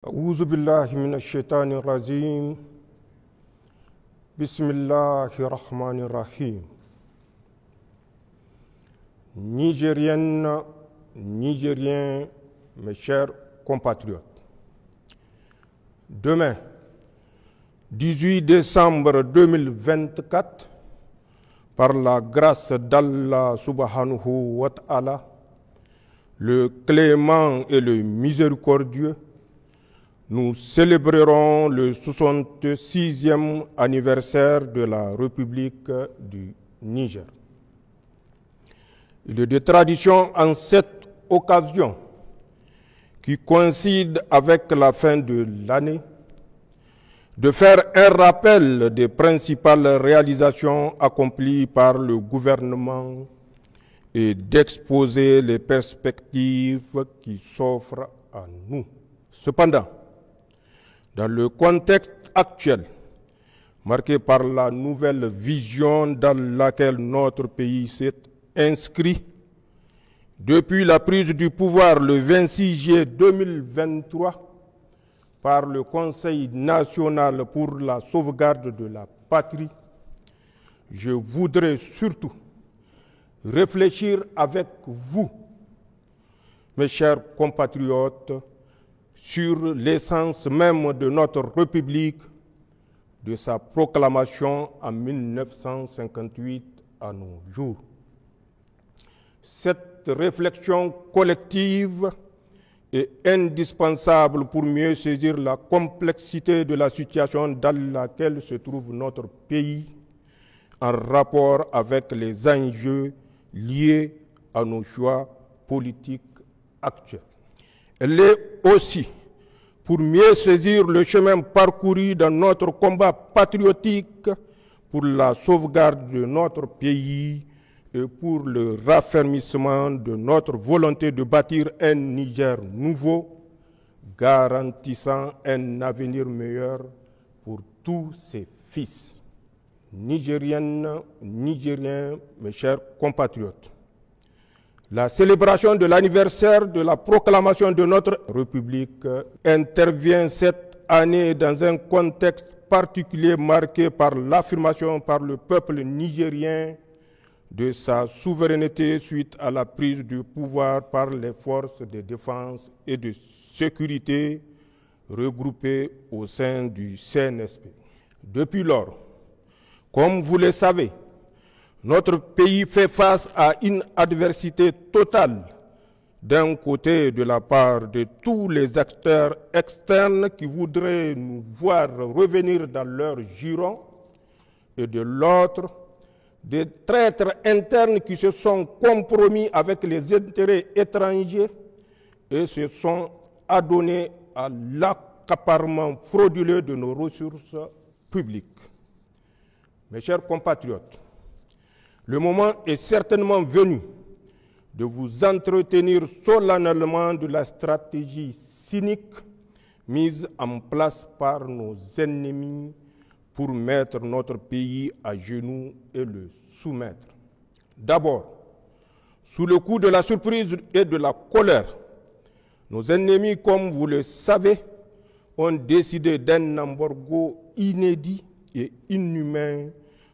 أعوذ بالله من الشيطان الرجيم بسم الله الرحمن الرحيم. Nigériennes, Nigériens, mes chers compatriotes, demain, 18 décembre 2024, par la grâce d'Allah subhanahu wa ta'ala, le clément et le miséricordieux, nous célébrerons le 66e anniversaire de la République du Niger. Il est de tradition en cette occasion, qui coïncide avec la fin de l'année, de faire un rappel des principales réalisations accomplies par le gouvernement et d'exposer les perspectives qui s'offrent à nous. Cependant, dans le contexte actuel, marqué par la nouvelle vision dans laquelle notre pays s'est inscrit, depuis la prise du pouvoir le 26 juillet 2023 par le Conseil national pour la sauvegarde de la patrie, je voudrais surtout réfléchir avec vous, mes chers compatriotes, sur l'essence même de notre République, de sa proclamation en 1958 à nos jours. Cette réflexion collective est indispensable pour mieux saisir la complexité de la situation dans laquelle se trouve notre pays en rapport avec les enjeux liés à nos choix politiques actuels. Elle est aussi pour mieux saisir le chemin parcouru dans notre combat patriotique pour la sauvegarde de notre pays et pour le raffermissement de notre volonté de bâtir un Niger nouveau, garantissant un avenir meilleur pour tous ses fils. Nigériennes, Nigériens, mes chers compatriotes, la célébration de l'anniversaire de la proclamation de notre République intervient cette année dans un contexte particulier marqué par l'affirmation par le peuple nigérien de sa souveraineté suite à la prise du pouvoir par les forces de défense et de sécurité regroupées au sein du CNSP. Depuis lors, comme vous le savez, notre pays fait face à une adversité totale, d'un côté de la part de tous les acteurs externes qui voudraient nous voir revenir dans leur giron, et de l'autre, des traîtres internes qui se sont compromis avec les intérêts étrangers et se sont adonnés à l'accaparement frauduleux de nos ressources publiques. Mes chers compatriotes, le moment est certainement venu de vous entretenir solennellement de la stratégie cynique mise en place par nos ennemis pour mettre notre pays à genoux et le soumettre. D'abord, sous le coup de la surprise et de la colère, nos ennemis, comme vous le savez, ont décidé d'un embargo inédit et inhumain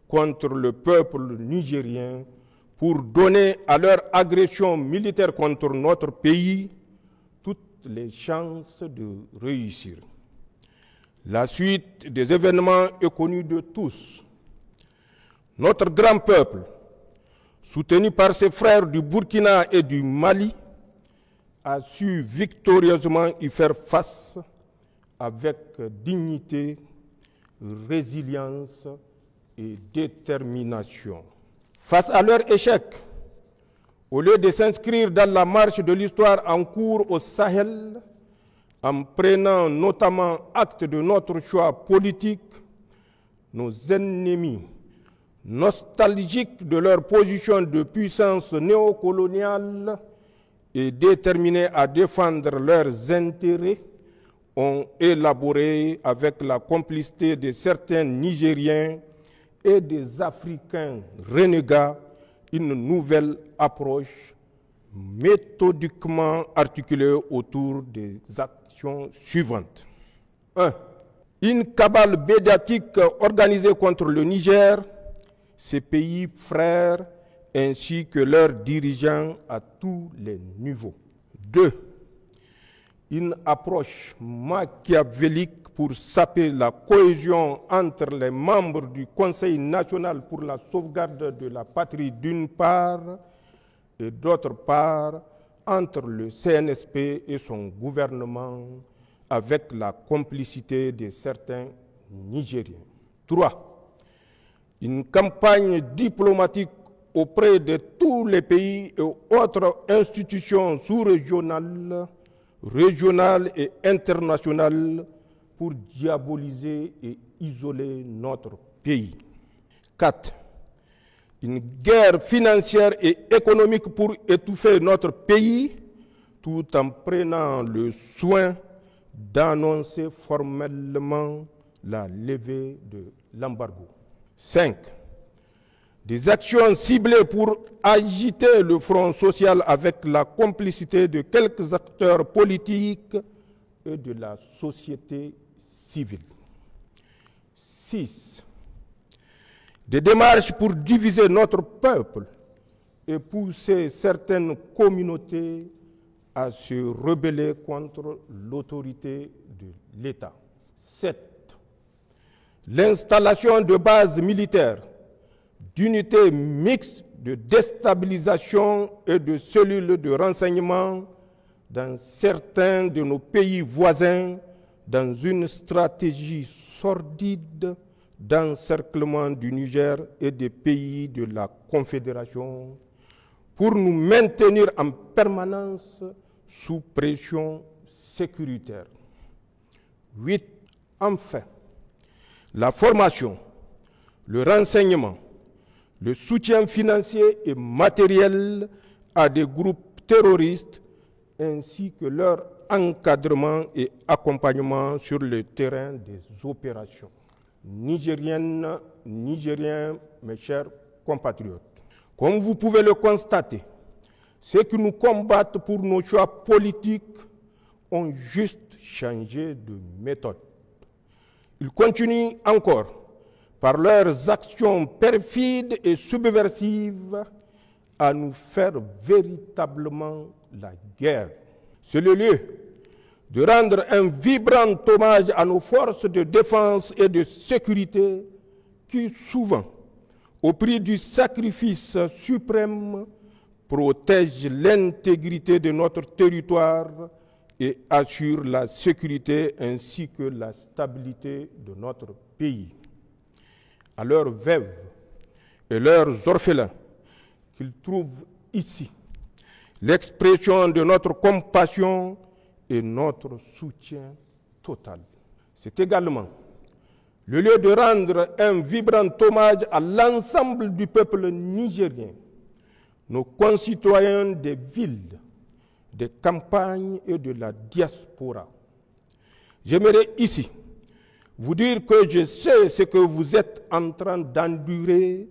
contre le peuple nigérien pour donner à leur agression militaire contre notre pays toutes les chances de réussir. La suite des événements est connue de tous. Notre grand peuple, soutenu par ses frères du Burkina et du Mali, a su victorieusement y faire face avec dignité, résilience et détermination. Face à leur échec, au lieu de s'inscrire dans la marche de l'histoire en cours au Sahel, en prenant notamment acte de notre choix politique, nos ennemis, nostalgiques de leur position de puissance néocoloniale et déterminés à défendre leurs intérêts, ont élaboré avec la complicité de certains Nigériens et des Africains renégats une nouvelle approche méthodiquement articulée autour des actions suivantes. 1. Une cabale médiatique organisée contre le Niger, ses pays frères, ainsi que leurs dirigeants à tous les niveaux. 2. Une approche machiavélique pour saper la cohésion entre les membres du Conseil national pour la sauvegarde de la patrie d'une part et d'autre part entre le CNSP et son gouvernement avec la complicité de certains Nigériens. 3. Une campagne diplomatique auprès de tous les pays et autres institutions sous-régionales, régionales et internationales pour diaboliser et isoler notre pays. 4. Une guerre financière et économique pour étouffer notre pays, tout en prenant le soin d'annoncer formellement la levée de l'embargo. 5. Des actions ciblées pour agiter le front social avec la complicité de quelques acteurs politiques et de la société civile. 6. Des démarches pour diviser notre peuple et pousser certaines communautés à se rebeller contre l'autorité de l'État. 7. L'installation de bases militaires, d'unités mixtes de déstabilisation et de cellules de renseignement dans certains de nos pays voisins dans une stratégie sordide d'encerclement du Niger et des pays de la Confédération pour nous maintenir en permanence sous pression sécuritaire. 8. Enfin, la formation, le renseignement, le soutien financier et matériel à des groupes terroristes ainsi que leur encadrement et accompagnement sur le terrain des opérations. Nigériennes, Nigériens, mes chers compatriotes, comme vous pouvez le constater, ceux qui nous combattent pour nos choix politiques ont juste changé de méthode. Ils continuent encore, par leurs actions perfides et subversives, à nous faire véritablement la guerre. C'est le lieu de rendre un vibrant hommage à nos forces de défense et de sécurité qui, souvent, au prix du sacrifice suprême, protègent l'intégrité de notre territoire et assurent la sécurité ainsi que la stabilité de notre pays. À leurs veuves et leurs orphelins, qu'ils trouvent ici l'expression de notre compassion et notre soutien total. C'est également le lieu de rendre un vibrant hommage à l'ensemble du peuple nigérien, nos concitoyens des villes, des campagnes et de la diaspora. J'aimerais ici vous dire que je sais ce que vous êtes en train d'endurer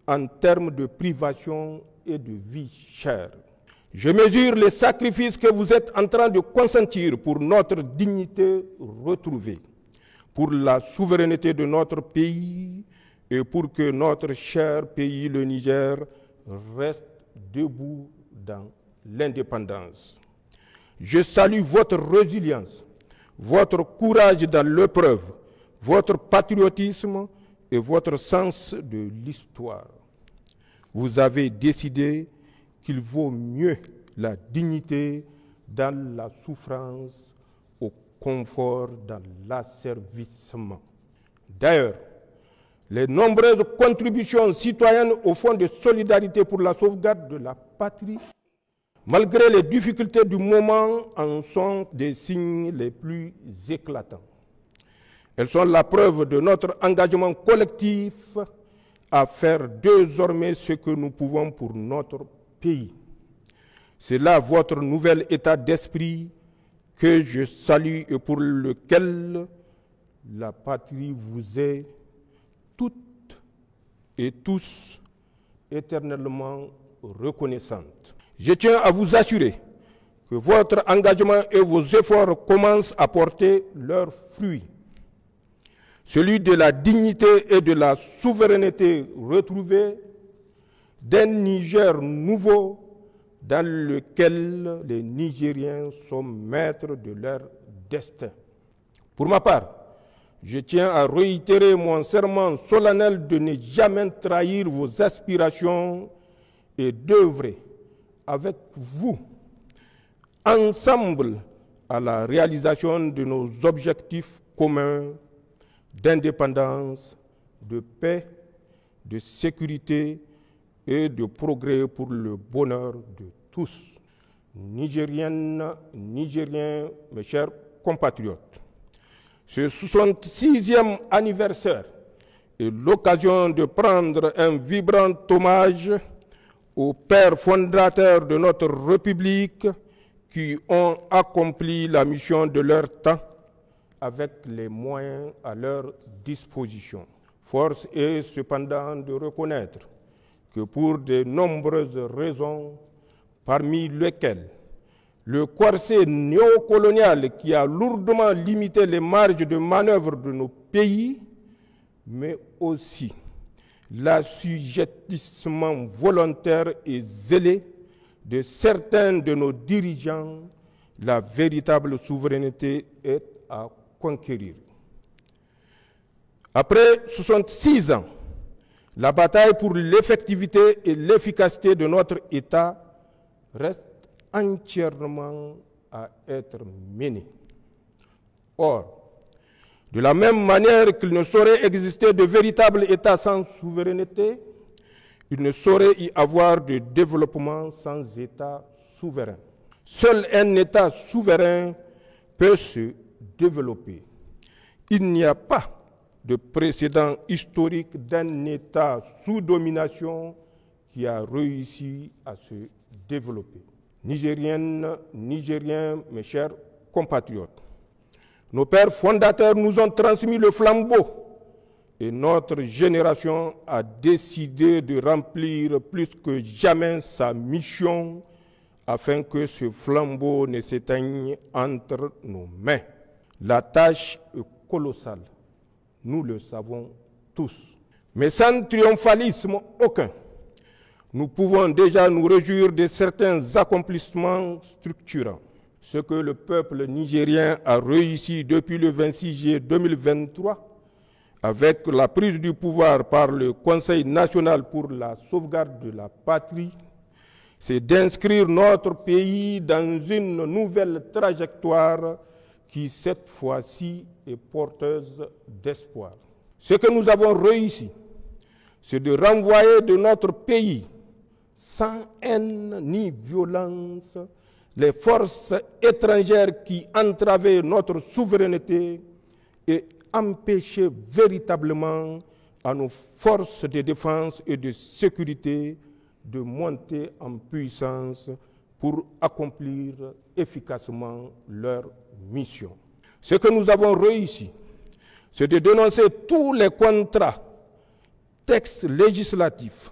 en termes de privation et de vie chère. Je mesure les sacrifices que vous êtes en train de consentir pour notre dignité retrouvée, pour la souveraineté de notre pays et pour que notre cher pays, le Niger, reste debout dans l'indépendance. Je salue votre résilience, votre courage dans l'épreuve, votre patriotisme et votre sens de l'histoire. Vous avez décidé qu'il vaut mieux la dignité dans la souffrance au confort dans l'asservissement. D'ailleurs, les nombreuses contributions citoyennes au Fonds de solidarité pour la sauvegarde de la patrie, malgré les difficultés du moment, en sont des signes les plus éclatants. Elles sont la preuve de notre engagement collectif à faire désormais ce que nous pouvons pour notre pays. C'est là votre nouvel état d'esprit que je salue et pour lequel la patrie vous est toutes et tous éternellement reconnaissante. Je tiens à vous assurer que votre engagement et vos efforts commencent à porter leurs fruits. Celui de la dignité et de la souveraineté retrouvée d'un Niger nouveau dans lequel les Nigériens sont maîtres de leur destin. Pour ma part, je tiens à réitérer mon serment solennel de ne jamais trahir vos aspirations et d'œuvrer avec vous, ensemble, à la réalisation de nos objectifs communs d'indépendance, de paix, de sécurité et de progrès pour le bonheur de tous. Nigériennes, Nigériens, mes chers compatriotes, ce 66e anniversaire est l'occasion de prendre un vibrant hommage aux pères fondateurs de notre République qui ont accompli la mission de leur temps avec les moyens à leur disposition. Force est cependant de reconnaître que pour de nombreuses raisons, parmi lesquelles le corset néocolonial qui a lourdement limité les marges de manœuvre de nos pays, mais aussi l'assujettissement volontaire et zélé de certains de nos dirigeants, la véritable souveraineté est à conquérir. Après 66 ans, la bataille pour l'effectivité et l'efficacité de notre État reste entièrement à être menée. Or, de la même manière qu'il ne saurait exister de véritable État sans souveraineté, il ne saurait y avoir de développement sans État souverain. Seul un État souverain peut se développer. Il n'y a pas de précédent historique d'un État sous domination qui a réussi à se développer. Nigériennes, Nigériens, mes chers compatriotes, nos pères fondateurs nous ont transmis le flambeau et notre génération a décidé de remplir plus que jamais sa mission afin que ce flambeau ne s'éteigne entre nos mains. La tâche est colossale, nous le savons tous, mais sans triomphalisme aucun. Nous pouvons déjà nous réjouir de certains accomplissements structurants. Ce que le peuple nigérien a réussi depuis le 26 juillet 2023, avec la prise du pouvoir par le Conseil national pour la sauvegarde de la patrie, c'est d'inscrire notre pays dans une nouvelle trajectoire qui, cette fois-ci, est porteuse d'espoir. Ce que nous avons réussi, c'est de renvoyer de notre pays, sans haine ni violence, les forces étrangères qui entravaient notre souveraineté et empêchaient véritablement à nos forces de défense et de sécurité de monter en puissance pour accomplir efficacement leur mission. Ce que nous avons réussi, c'est de dénoncer tous les contrats, textes législatifs,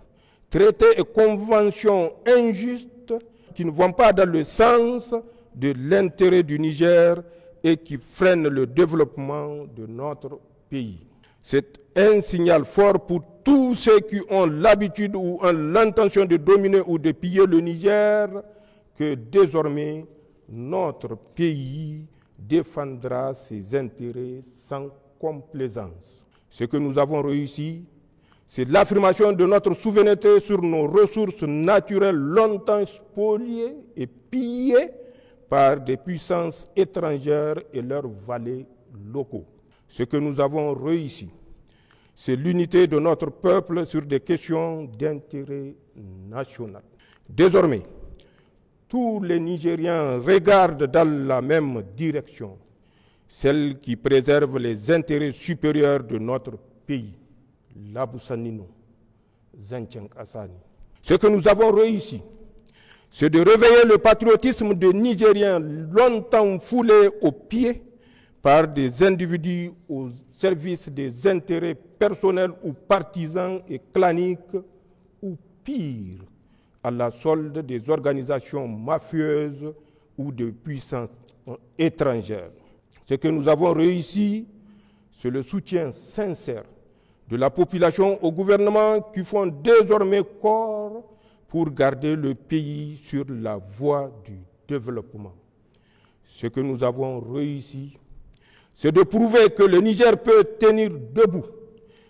traités et conventions injustes qui ne vont pas dans le sens de l'intérêt du Niger et qui freinent le développement de notre pays. C'est un signal fort pour tous ceux qui ont l'habitude ou ont l'intention de dominer ou de piller le Niger que désormais notre pays défendra ses intérêts sans complaisance. Ce que nous avons réussi, c'est l'affirmation de notre souveraineté sur nos ressources naturelles longtemps spoliées et pillées par des puissances étrangères et leurs valets locaux. Ce que nous avons réussi, c'est l'unité de notre peuple sur des questions d'intérêt national. Désormais, tous les Nigériens regardent dans la même direction, celle qui préserve les intérêts supérieurs de notre pays. Labousanino, Zentiang Assani. Ce que nous avons réussi, c'est de réveiller le patriotisme des Nigériens longtemps foulé aux pieds par des individus au service des intérêts personnels ou partisans et claniques, ou pire, à la solde des organisations mafieuses ou de puissances étrangères. Ce que nous avons réussi, c'est le soutien sincère de la population au gouvernement qui font désormais corps pour garder le pays sur la voie du développement. Ce que nous avons réussi, c'est de prouver que le Niger peut tenir debout,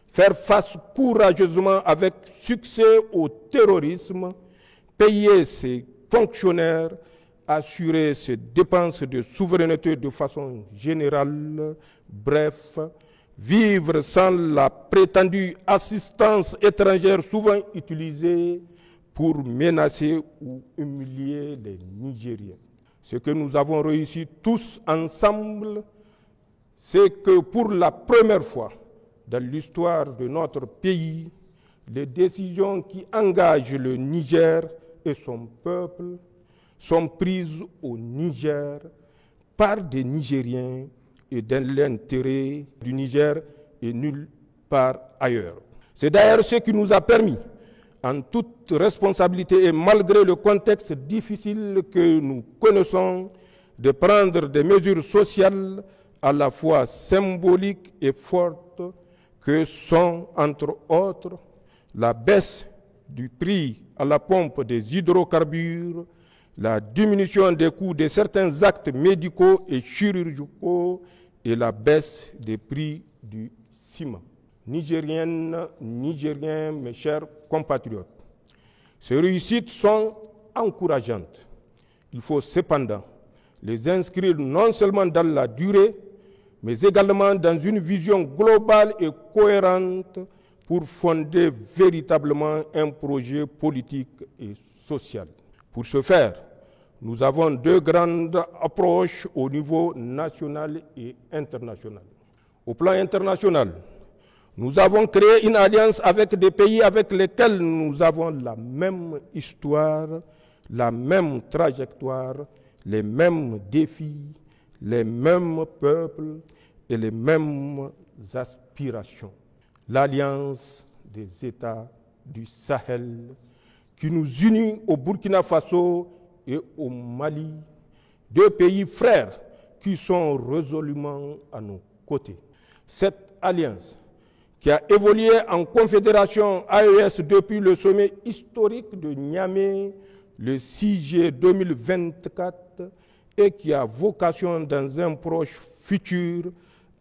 faire face courageusement avec succès au terrorisme, payer ses fonctionnaires, assurer ses dépenses de souveraineté de façon générale, bref, vivre sans la prétendue assistance étrangère souvent utilisée pour menacer ou humilier les Nigériens. Ce que nous avons réussi tous ensemble, c'est que pour la première fois dans l'histoire de notre pays, les décisions qui engagent le Niger et son peuple sont prises au Niger par des Nigériens et dans l'intérêt du Niger et nulle part ailleurs. C'est d'ailleurs ce qui nous a permis, en toute responsabilité et malgré le contexte difficile que nous connaissons, de prendre des mesures sociales à la fois symboliques et fortes que sont, entre autres, la baisse du prix à la pompe des hydrocarbures, la diminution des coûts de certains actes médicaux et chirurgicaux et la baisse des prix du ciment. Nigériennes, Nigériens, mes chers compatriotes, ces réussites sont encourageantes. Il faut cependant les inscrire non seulement dans la durée, mais également dans une vision globale et cohérente pour fonder véritablement un projet politique et social. Pour ce faire, nous avons deux grandes approches au niveau national et international. Au plan international, nous avons créé une alliance avec des pays avec lesquels nous avons la même histoire, la même trajectoire, les mêmes défis, les mêmes peuples et les mêmes aspirations. L'Alliance des États du Sahel qui nous unit au Burkina Faso et au Mali, deux pays frères qui sont résolument à nos côtés. Cette alliance, qui a évolué en confédération AES depuis le sommet historique de Niamey le 6 juillet 2024 et qui a vocation dans un proche futur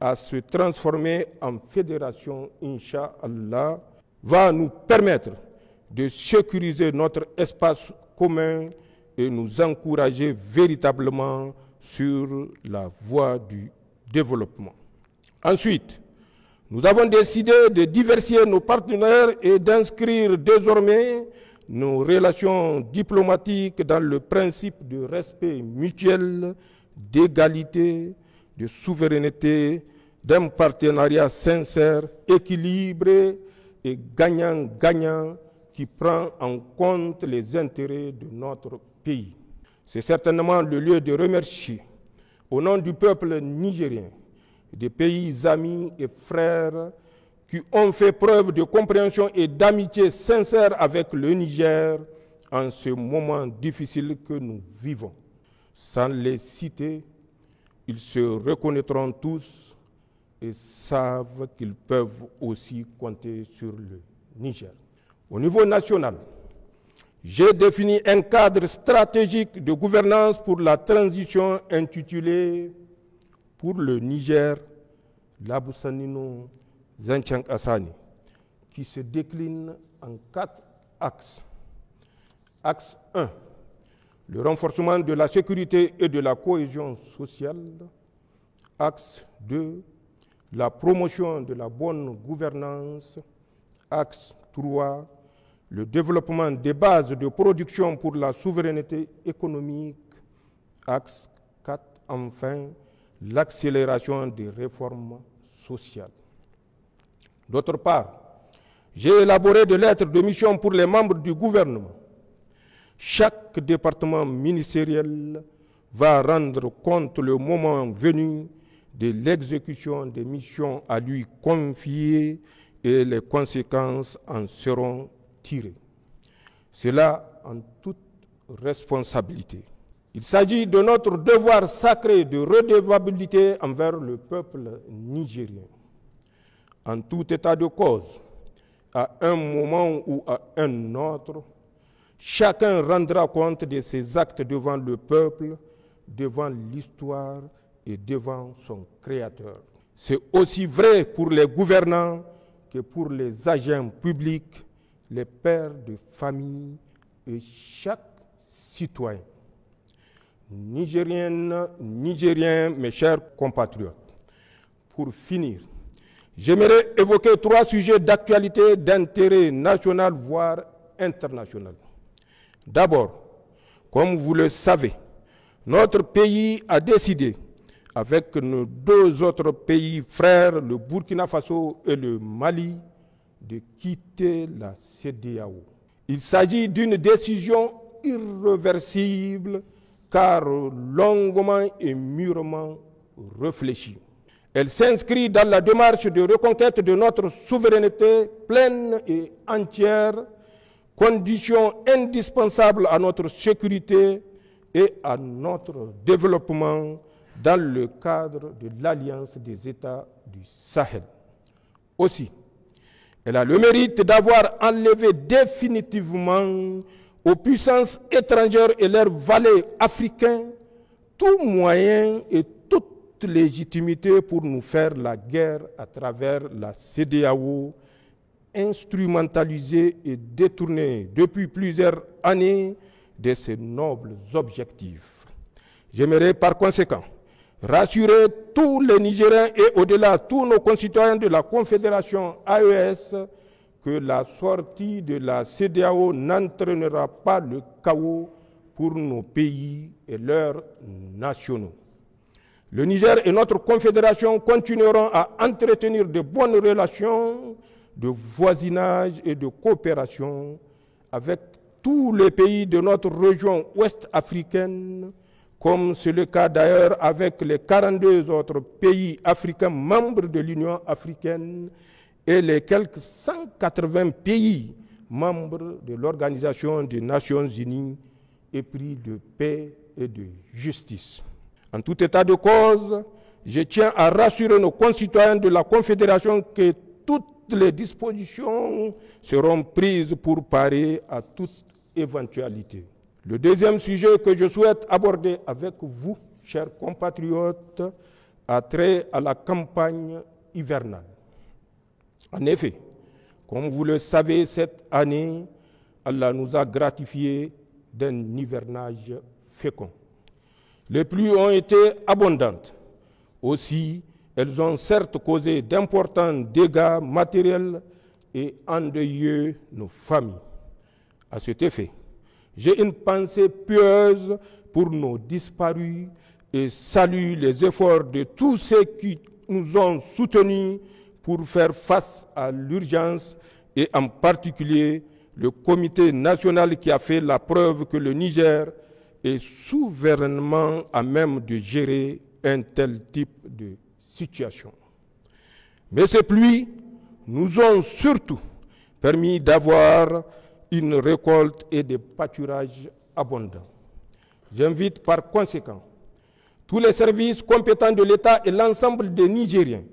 à se transformer en fédération, Inch'Allah, va nous permettre de sécuriser notre espace commun et nous encourager véritablement sur la voie du développement. Ensuite, nous avons décidé de diversifier nos partenaires et d'inscrire désormais nos relations diplomatiques dans le principe de respect mutuel, d'égalité, de souveraineté, d'un partenariat sincère, équilibré et gagnant-gagnant qui prend en compte les intérêts de notre pays. C'est certainement le lieu de remercier, au nom du peuple nigérien, des pays amis et frères qui ont fait preuve de compréhension et d'amitié sincère avec le Niger en ce moment difficile que nous vivons. Sans les citer, ils se reconnaîtront tous et savent qu'ils peuvent aussi compter sur le Niger. Au niveau national, j'ai défini un cadre stratégique de gouvernance pour la transition intitulé « Pour le Niger, Labussanino Zanchank Assani » qui se décline en 4 axes. Axe 1, le renforcement de la sécurité et de la cohésion sociale. Axe 2, la promotion de la bonne gouvernance. Axe 3, le développement des bases de production pour la souveraineté économique. Axe 4, enfin, l'accélération des réformes sociales. D'autre part, j'ai élaboré des lettres de mission pour les membres du gouvernement. Chaque département ministériel va rendre compte le moment venu de l'exécution des missions à lui confiées et les conséquences en seront tirées. Cela en toute responsabilité. Il s'agit de notre devoir sacré de redevabilité envers le peuple nigérien. En tout état de cause, à un moment ou à un autre, chacun rendra compte de ses actes devant le peuple, devant l'histoire et devant son Créateur. C'est aussi vrai pour les gouvernants que pour les agents publics, les pères de famille et chaque citoyen. Nigériennes, Nigériens, mes chers compatriotes, pour finir, j'aimerais évoquer 3 sujets d'actualité d'intérêt national, voire international. D'abord, comme vous le savez, notre pays a décidé, avec nos 2 autres pays frères, le Burkina Faso et le Mali, de quitter la CEDEAO. Il s'agit d'une décision irréversible, car longuement et mûrement réfléchie. Elle s'inscrit dans la démarche de reconquête de notre souveraineté pleine et entière, condition indispensable à notre sécurité et à notre développement dans le cadre de l'Alliance des États du Sahel. Aussi, elle a le mérite d'avoir enlevé définitivement aux puissances étrangères et leurs valets africains tout moyen et toute légitimité pour nous faire la guerre à travers la CEDEAO, instrumentalisée et détournée depuis plusieurs années de ses nobles objectifs. J'aimerais par conséquent rassurer tous les Nigériens et au-delà tous nos concitoyens de la Confédération AES que la sortie de la CEDEAO n'entraînera pas le chaos pour nos pays et leurs nationaux. Le Niger et notre confédération continueront à entretenir de bonnes relations de voisinage et de coopération avec tous les pays de notre région ouest africaine, comme c'est le cas d'ailleurs avec les 42 autres pays africains membres de l'Union africaine et les quelques 180 pays membres de l'Organisation des Nations Unies, épris de paix et de justice. En tout état de cause, je tiens à rassurer nos concitoyens de la Confédération que toutes les dispositions seront prises pour parer à toute éventualité. Le deuxième sujet que je souhaite aborder avec vous, chers compatriotes, a trait à la campagne hivernale. En effet, comme vous le savez, cette année, Allah nous a gratifiés d'un hivernage fécond. Les pluies ont été abondantes. Aussi, elles ont certes causé d'importants dégâts matériels et endeuillé nos familles. À cet effet, j'ai une pensée pieuse pour nos disparus et salue les efforts de tous ceux qui nous ont soutenus pour faire face à l'urgence et en particulier le comité national qui a fait la preuve que le Niger est souverainement à même de gérer un tel type de situation. Mais ces pluies nous ont surtout permis d'avoir une récolte et des pâturages abondants. J'invite par conséquent tous les services compétents de l'État et l'ensemble des Nigériens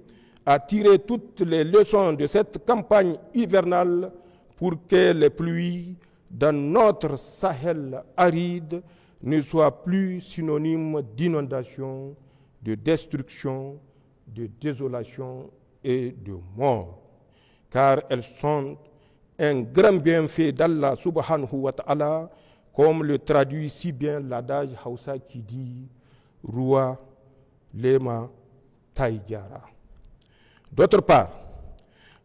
à tirer toutes les leçons de cette campagne hivernale pour que les pluies dans notre Sahel aride ne soient plus synonymes d'inondation, de destruction, de désolation et de mort, car elles sont un grand bienfait d'Allah subhanahu wa ta'ala, comme le traduit si bien l'adage Hausa qui dit « Rua lema taïgara ». D'autre part,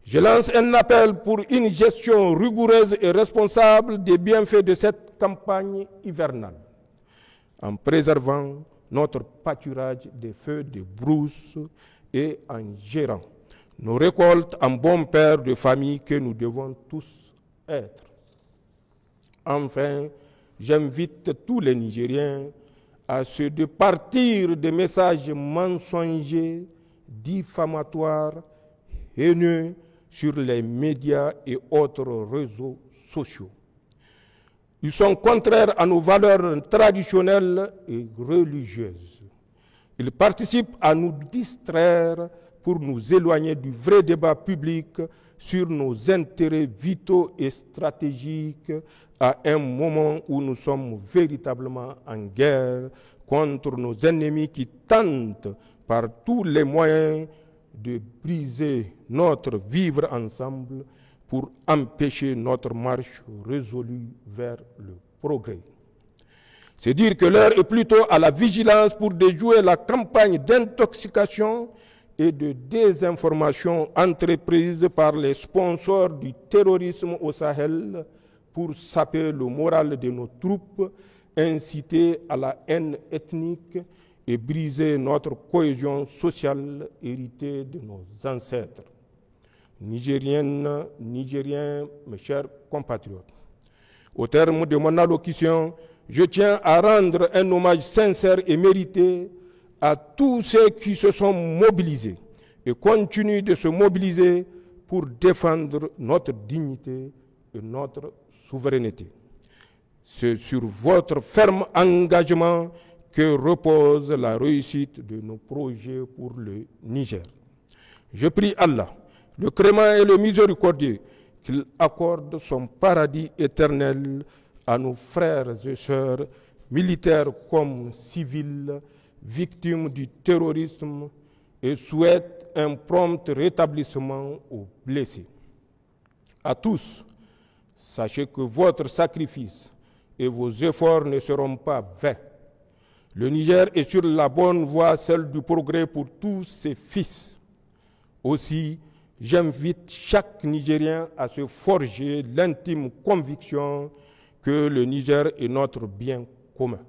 je lance un appel pour une gestion rigoureuse et responsable des bienfaits de cette campagne hivernale, en préservant notre pâturage des feux de brousse et en gérant nos récoltes en bon père de famille que nous devons tous être. Enfin, j'invite tous les Nigériens à se départir des messages mensongers, diffamatoires, haineux sur les médias et autres réseaux sociaux. Ils sont contraires à nos valeurs traditionnelles et religieuses. Ils participent à nous distraire pour nous éloigner du vrai débat public sur nos intérêts vitaux et stratégiques à un moment où nous sommes véritablement en guerre contre nos ennemis qui tentent par tous les moyens de briser notre vivre ensemble pour empêcher notre marche résolue vers le progrès. C'est dire que l'heure est plutôt à la vigilance pour déjouer la campagne d'intoxication et de désinformation entreprise par les sponsors du terrorisme au Sahel pour saper le moral de nos troupes, inciter à la haine ethnique et briser notre cohésion sociale héritée de nos ancêtres. Nigériennes, Nigériens, mes chers compatriotes, au terme de mon allocution, je tiens à rendre un hommage sincère et mérité à tous ceux qui se sont mobilisés et continuent de se mobiliser pour défendre notre dignité et notre souveraineté. C'est sur votre ferme engagement que repose la réussite de nos projets pour le Niger. Je prie Allah, le Créant et le Miséricordieux, qu'il accorde son paradis éternel à nos frères et sœurs, militaires comme civils, victimes du terrorisme, et souhaite un prompt rétablissement aux blessés. À tous, sachez que votre sacrifice et vos efforts ne seront pas vains. Le Niger est sur la bonne voie, celle du progrès pour tous ses fils. Aussi, j'invite chaque Nigérien à se forger l'intime conviction que le Niger est notre bien commun.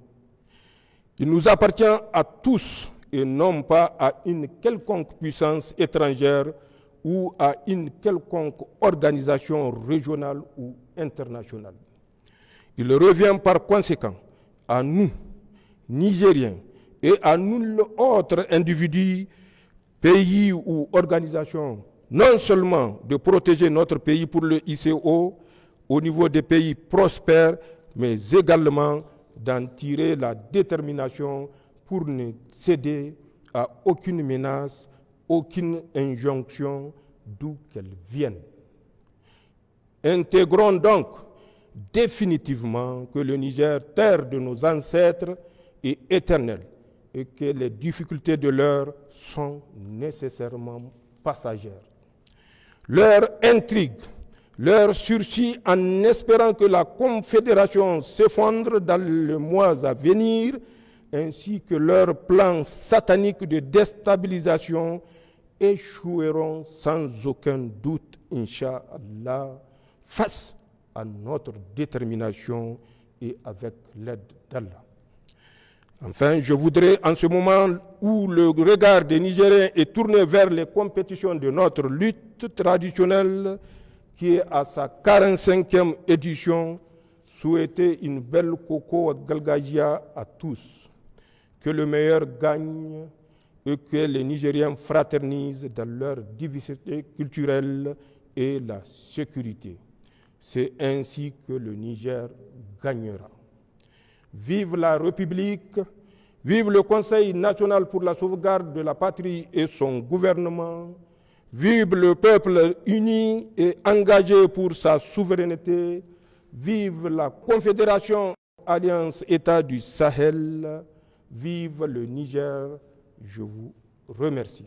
Il nous appartient à tous et non pas à une quelconque puissance étrangère ou à une quelconque organisation régionale ou internationale. Il revient par conséquent à nous, Nigériens, et à nul autre individu, pays ou organisation, non seulement de protéger notre pays pour le ICO au niveau des pays prospères, mais également d'en tirer la détermination pour ne céder à aucune menace, aucune injonction, d'où qu'elle vienne. Intégrons donc définitivement que le Niger, terre de nos ancêtres, est éternel et que les difficultés de l'heure sont nécessairement passagères. Leur intrigue, leur sursis en espérant que la Confédération s'effondre dans les mois à venir, ainsi que leur plan satanique de déstabilisation échoueront sans aucun doute, Inch'Allah, face à notre détermination et avec l'aide d'Allah. Enfin, je voudrais, en ce moment où le regard des Nigériens est tourné vers les compétitions de notre lutte traditionnelle, qui est à sa 45e édition, souhaiter une belle Koko Galgagia à tous. Que le meilleur gagne et que les Nigériens fraternisent dans leur diversité culturelle et la sécurité. C'est ainsi que le Niger gagnera. Vive la République, vive le Conseil national pour la sauvegarde de la patrie et son gouvernement, vive le peuple uni et engagé pour sa souveraineté, vive la Confédération Alliance État du Sahel, vive le Niger, je vous remercie.